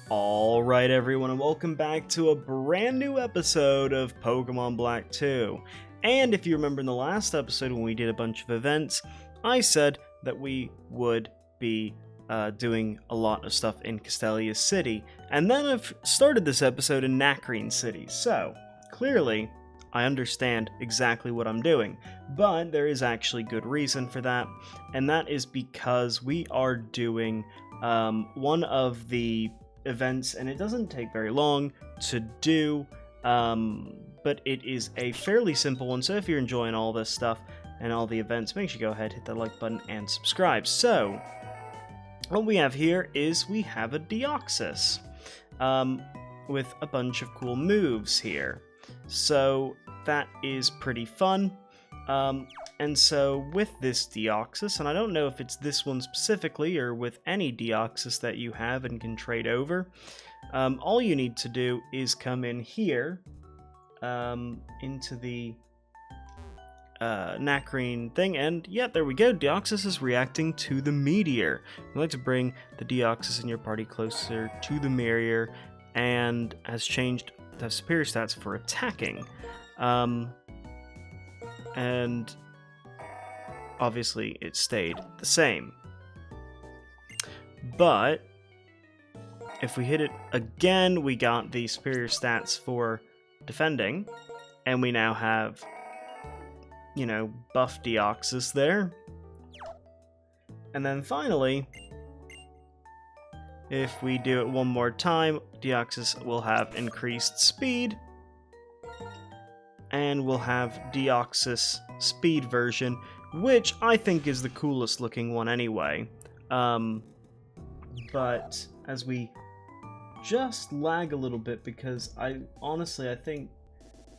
Alright everyone, and welcome back to a brand new episode of Pokemon Black 2. And if you remember in the last episode when we did a bunch of events, I said that we would be doing a lot of stuff in Castelia City. And then I've started this episode in Nacrene City, so clearly I understand exactly what I'm doing. But there is actually good reason for that, and that is because we are doing one of the events, and it doesn't take very long to do, but it is a fairly simple one. So if you're enjoying all this stuff and all the events, make sure you go ahead, hit that like button, and subscribe. So what we have here is we have a Deoxys with a bunch of cool moves here. So that is pretty fun. And so with this Deoxys, and I don't know if it's this one specifically or with any Deoxys that you have and can trade over, all you need to do is come in here into the Nacrene thing, and yeah, there we go. Deoxys is reacting to the meteor. I'd like to bring the Deoxys in your party closer to the meteor, and has changed the superior stats for attacking. And obviously it stayed the same. But if we hit it again, we got the superior stats for defending, and we now have, buff Deoxys there. And then finally, if we do it one more time, Deoxys will have increased speed, and we'll have Deoxys speed version, which I think is the coolest looking one anyway. But as we just lag a little bit, because I think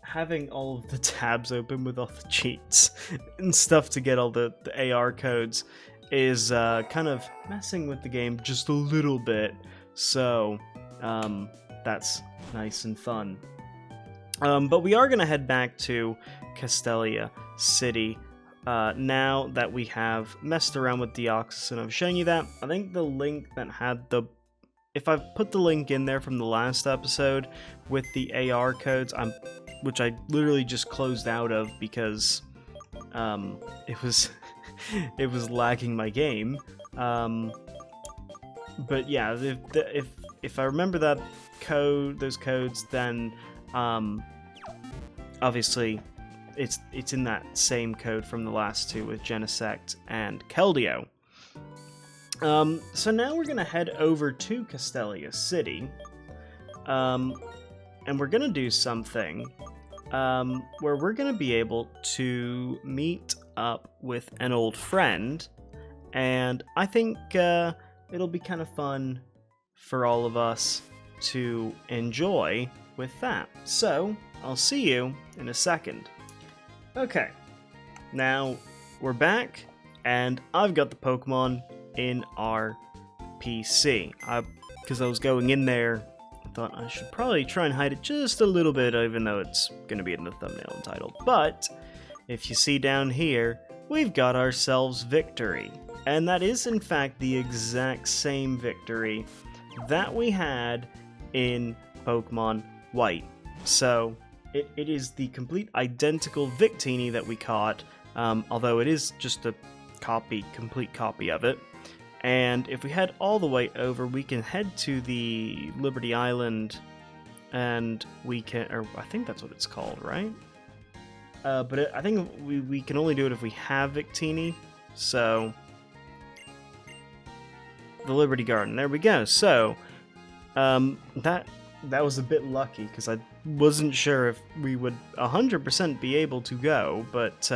having all of the tabs open with all the cheats and stuff to get all the AR codes is kind of messing with the game just a little bit. So that's nice and fun. But we are going to head back to Castelia City now that we have messed around with Deoxys, and I've shown you that. I think the link that had if I've put the link in there from the last episode with the AR codes, which I literally just closed out of because it was it was lagging my game. But yeah, if I remember those codes, then obviously it's in that same code from the last two with Genesect and Keldeo. So now we're gonna head over to Castelia City, and we're gonna do something where we're gonna be able to meet up with an old friend, and I think it'll be kind of fun for all of us to enjoy with that. So I'll see you in a second. Okay, now we're back, and I've got the Pokemon in our PC. Because I was going in there, I thought I should probably try and hide it just a little bit, even though it's going to be in the thumbnail and title. But if you see down here, we've got ourselves Victory. And that is in fact the exact same Victory that we had in Pokemon White. So it is the complete identical Victini that we caught, although it is just a complete copy of it. And if we head all the way over, we can head to the Liberty Island, and we can, or I think that's what it's called, right? But I think we can only do it if we have Victini, so the Liberty Garden, there we go. So that was a bit lucky, because I wasn't sure if we would 100% be able to go, but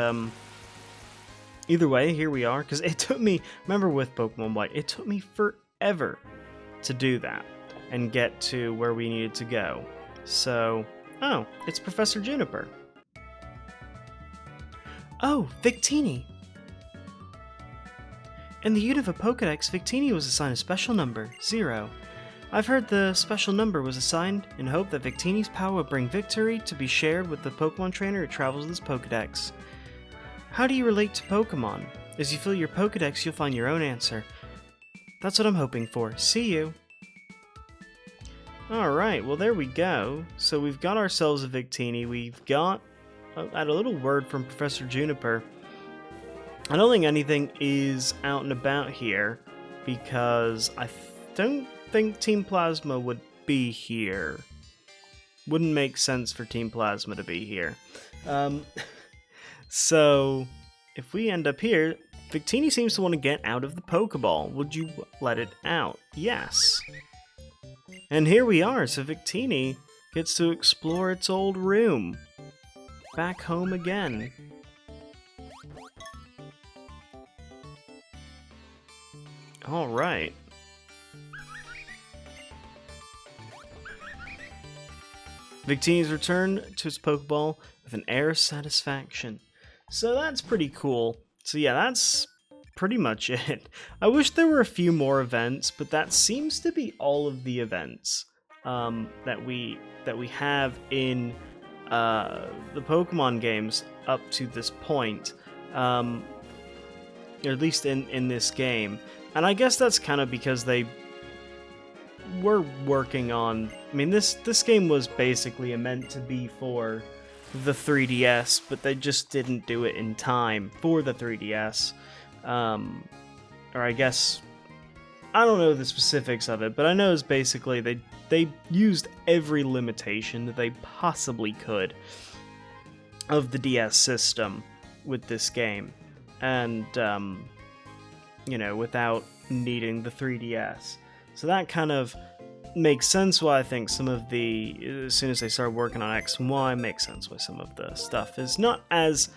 either way, here we are, because it took me, remember with Pokemon White, it took me forever to do that and get to where we needed to go. So, oh, it's Professor Juniper. Oh, Victini! In the Unova Pokedex, Victini was assigned a special number, 0. I've heard the special number was assigned in hope that Victini's power would bring victory to be shared with the Pokemon trainer who travels with this Pokedex. How do you relate to Pokemon? As you fill your Pokedex, you'll find your own answer. That's what I'm hoping for. See you! Alright, well there we go. So we've got ourselves a Victini. We've got a little word from Professor Juniper. I don't think anything is out and about here because I don't think Team Plasma would be here. Wouldn't make sense for Team Plasma to be here. So if we end up here, Victini seems to want to get out of the Pokeball. Would you let it out? Yes. And here we are, so Victini gets to explore its old room. Back home again. Alright. Victini's returned to its Pokeball with an air of satisfaction. So that's pretty cool. So yeah, that's pretty much it. I wish there were a few more events, but that seems to be all of the events that we have in the Pokemon games up to this point, or at least in this game. And I guess that's kind of because they were working on. I mean, this game was basically meant to be for the 3DS, but they just didn't do it in time for the 3DS. Or I guess, I don't know the specifics of it, but I know it's basically they used every limitation that they possibly could of the DS system with this game, and you know, without needing the 3DS. So that kind of makes sense why I think some of the, as soon as they start working on X and Y, makes sense why some of the stuff is not as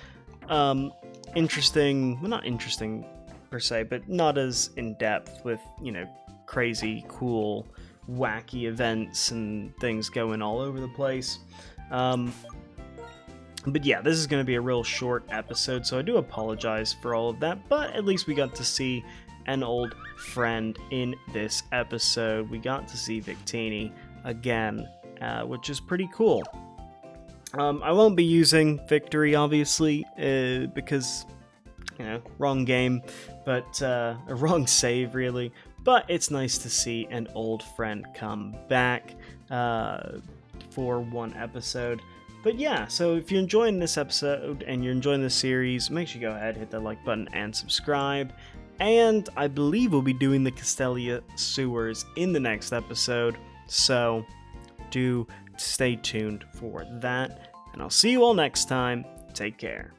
interesting, well, not interesting per se, but not as in-depth with, you know, crazy, cool, wacky events and things going all over the place. But yeah, this is going to be a real short episode, so I do apologize for all of that, but at least we got to see an old friend in this episode. We got to see Victini again, which is pretty cool. I won't be using Victory, obviously, because, you know, wrong game, but a wrong save, really. But it's nice to see an old friend come back for one episode. But yeah, so if you're enjoying this episode and you're enjoying this series, make sure you go ahead, hit that like button, and subscribe. And I believe we'll be doing the Castelia sewers in the next episode, so do stay tuned for that. And I'll see you all next time. Take care.